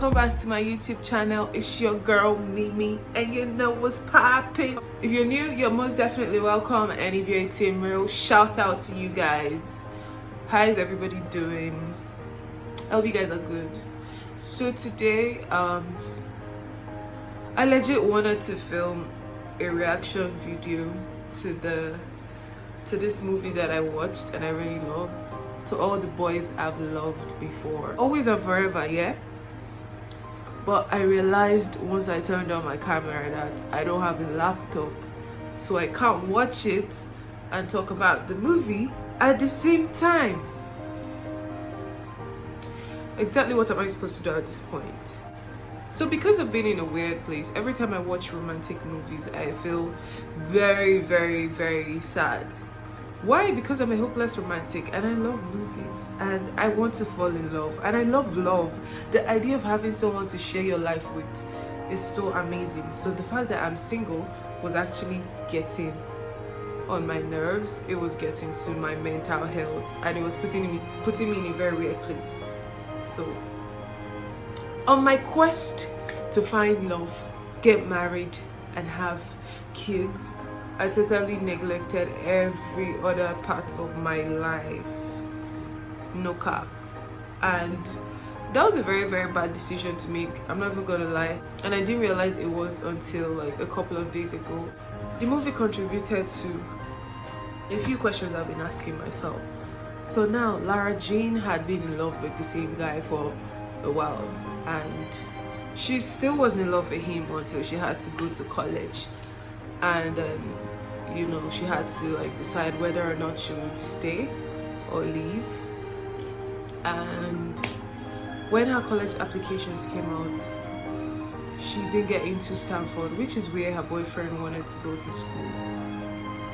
welcome back to my YouTube channel. It's your girl Mimi, and you know what's popping. If you're new, you're most definitely welcome, and if you're a team real, shout out to you guys. How is everybody doing? I hope you guys are good. So today I legit wanted to film a reaction video to this movie that I watched and I really love, to all the boys I've loved before, always and forever, yeah. But I realized once I turned on my camera that I don't have a laptop, so I can't watch it and talk about the movie at the same time. Exactly what am I supposed to do at this point? So because of being in a weird place, every time I watch romantic movies, I feel very, very, very sad. Why? Because I'm a hopeless romantic and I love movies and I want to fall in love and I love love. The idea of having someone to share your life with is so amazing. So the fact that I'm single was actually getting on my nerves. It was getting to my mental health and it was putting me in a very weird place. So on my quest to find love, get married and have kids, I totally neglected every other part of my life. No cap. And that was a very, very bad decision to make. I'm not even gonna lie. And I didn't realize it was until like a couple of days ago. The movie contributed to a few questions I've been asking myself. So now Lara Jean had been in love with the same guy for a while, and she still wasn't in love with him until she had to go to college. And you know, she had to like decide whether or not she would stay or leave. And when her college applications came out, she didn't get into Stanford, which is where her boyfriend wanted to go to school.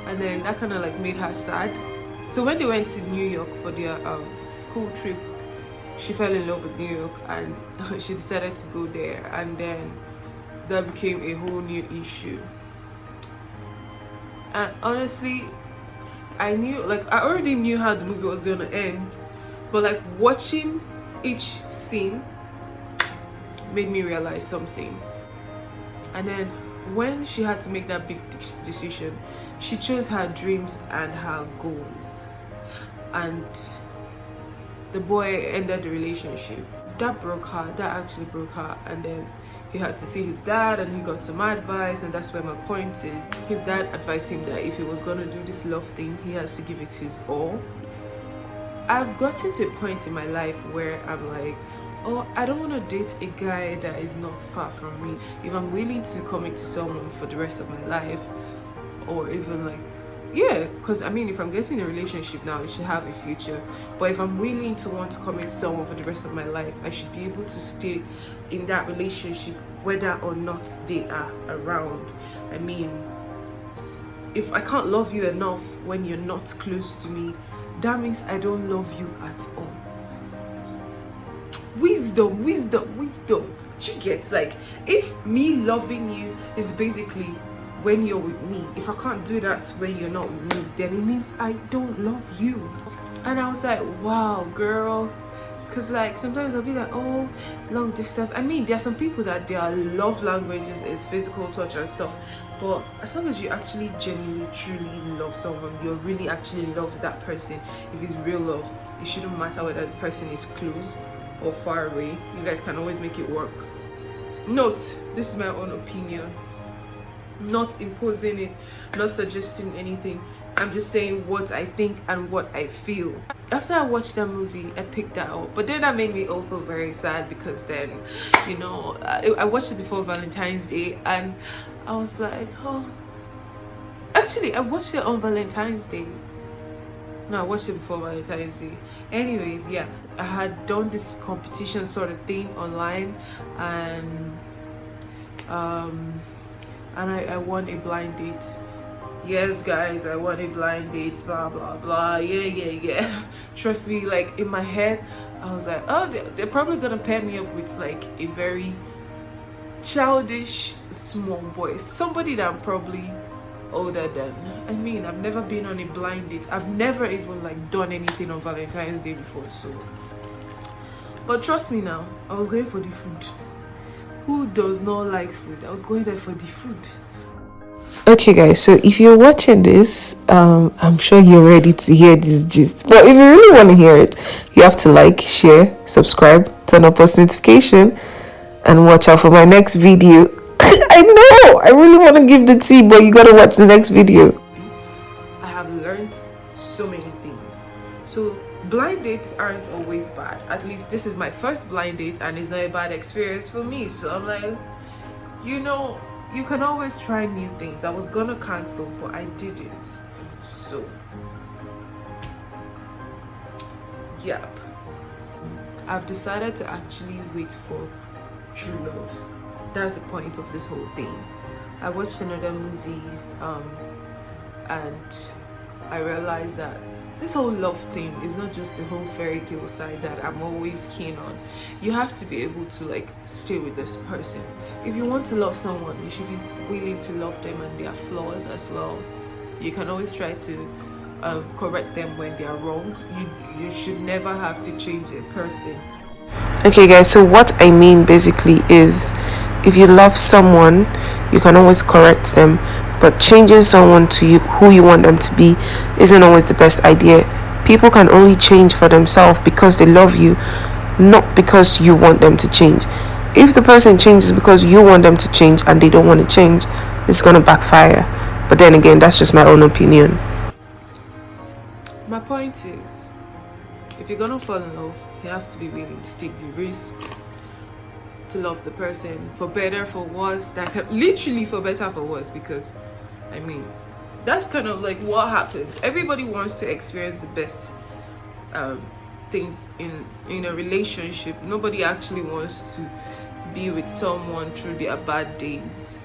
And then that kind of like made her sad. So when they went to New York for their school trip, she fell in love with New York and she decided to go there, and then that became a whole new issue. And honestly, I already knew how the movie was gonna end, but like watching each scene made me realize something. And then when she had to make that big decision, she chose her dreams and her goals, and the boy ended the relationship. That broke her. That actually broke her. And then he had to see his dad and he got some advice, and that's where my point is. His dad advised him that if he was gonna do this love thing, he has to give it his all. I've gotten to a point in my life where I'm like, oh, I don't want to date a guy that is not far from me. If I'm willing to commit to someone for the rest of my life, or even like, yeah, because I mean, if I'm getting a relationship now, it should have a future. But if I'm willing to want to commit to someone for the rest of my life, I should be able to stay in that relationship whether or not they are around. I mean, if I can't love you enough when you're not close to me, that means I don't love you at all. Wisdom. You get, like, if me loving you is basically when you're with me, if I can't do that when you're not with me, then it means I don't love you. And I was like, wow, girl. Because like sometimes I'll be like, oh, long distance. I mean, there are some people that their love languages is physical touch and stuff, but as long as you actually genuinely truly love someone, you're really actually in love with that person, if it's real love, it shouldn't matter whether the person is close or far away. You guys can always make it work. Note, this is my own opinion, not imposing it, not suggesting anything. I'm just saying what I think and what I feel. After I watched that movie, I picked that up, but then that made me also very sad, because then, you know, I watched it before Valentine's Day and I was like, oh, actually I watched it on Valentine's Day. No, I watched it before Valentine's Day. Anyways, yeah, I had done this competition sort of thing online, and I won a blind date. Yes guys, I won a blind date, blah blah blah, yeah. Trust me, like in my head I was like, oh, they're probably gonna pair me up with like a very childish small boy, somebody that I'm probably older than. I mean, I've never been on a blind date. I've never even like done anything on Valentine's Day before, so But trust me now, I was going for the food. Who does not like food? I was going there for the food. Okay guys, so if you're watching this, I'm sure you're ready to hear this gist, but if you really want to hear it, you have to like, share, subscribe, turn on post notification, and watch out for my next video. I know I really want to give the tea, but you gotta watch the next video. I have learned so many things. So blind dates aren't always bad. At least this is my first blind date and it's not a bad experience for me. So I'm like, you know, you can always try new things. I was gonna cancel, but I didn't. So yep, I've decided to actually wait for true love. That's the point of this whole thing. I watched another movie and I realized that this whole love thing is not just the whole fairy tale side that I'm always keen on. You have to be able to like stay with this person. If you want to love someone, you should be willing to love them and their flaws as well. You can always try to correct them when they are wrong. You should never have to change a person. Okay guys, so what I mean basically is, if you love someone, you can always correct them, but changing someone to you, who you want them to be, isn't always the best idea. People can only change for themselves because they love you, not because you want them to change. If the person changes because you want them to change and they don't want to change, it's gonna backfire. But then again, that's just my own opinion. My point is, if you're gonna fall in love, you have to be willing to take the risks to love the person, for better, for worse. That can literally for better, for worse, because I mean, that's kind of like what happens. Everybody wants to experience the best things in a relationship. Nobody actually wants to be with someone through their bad days.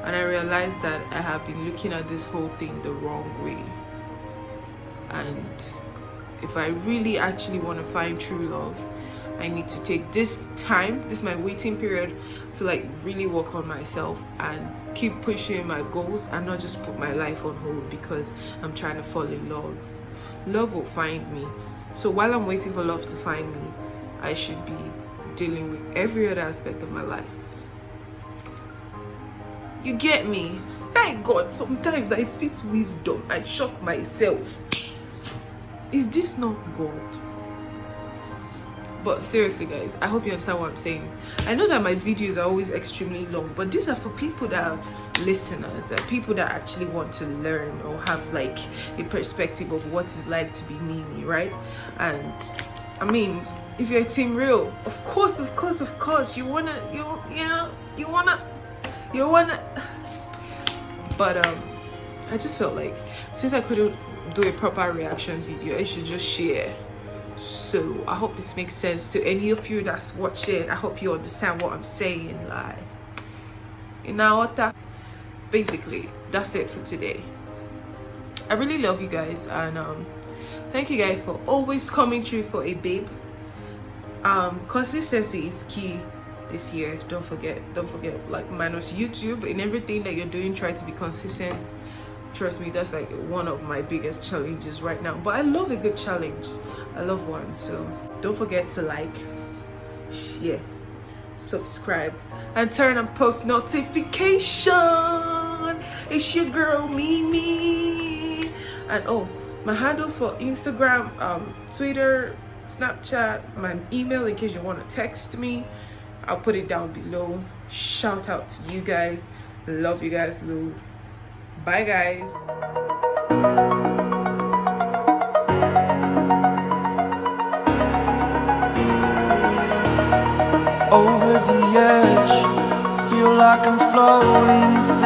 And I realized that I have been looking at this whole thing the wrong way. And if I really actually want to find true love, I need to take this time, this is my waiting period, to like really work on myself and keep pushing my goals and not just put my life on hold because I'm trying to fall in love. Love will find me. So while I'm waiting for love to find me, I should be dealing with every other aspect of my life. You get me? Thank God, sometimes I speak wisdom. I shock myself. Is this not God? But seriously guys, I hope you understand what I'm saying. I know that my videos are always extremely long, but these are for people that are listeners, that are people that actually want to learn or have like a perspective of what it's like to be Mimie, right? And I mean, if you're team real, of course you wanna but I just felt like since I couldn't do a proper reaction video, I should just share. So I hope this makes sense to any of you that's watching. I hope you understand what I'm saying. Like, you know what, basically that's it for today. I really love you guys, and thank you guys for always coming through for a babe. Consistency is key this year. Don't forget, like, minus YouTube, in everything that you're doing, try to be consistent. Trust me, that's like one of my biggest challenges right now, but I love a good challenge. I love one. So don't forget to like, share, subscribe, and turn on post notification. It's your girl Mimie. And oh, my handles for Instagram, Twitter, Snapchat, my email in case you want to text me, I'll put it down below. Shout out to you guys. Love you guys. Bye guys. Over the edge, feel like I'm floating through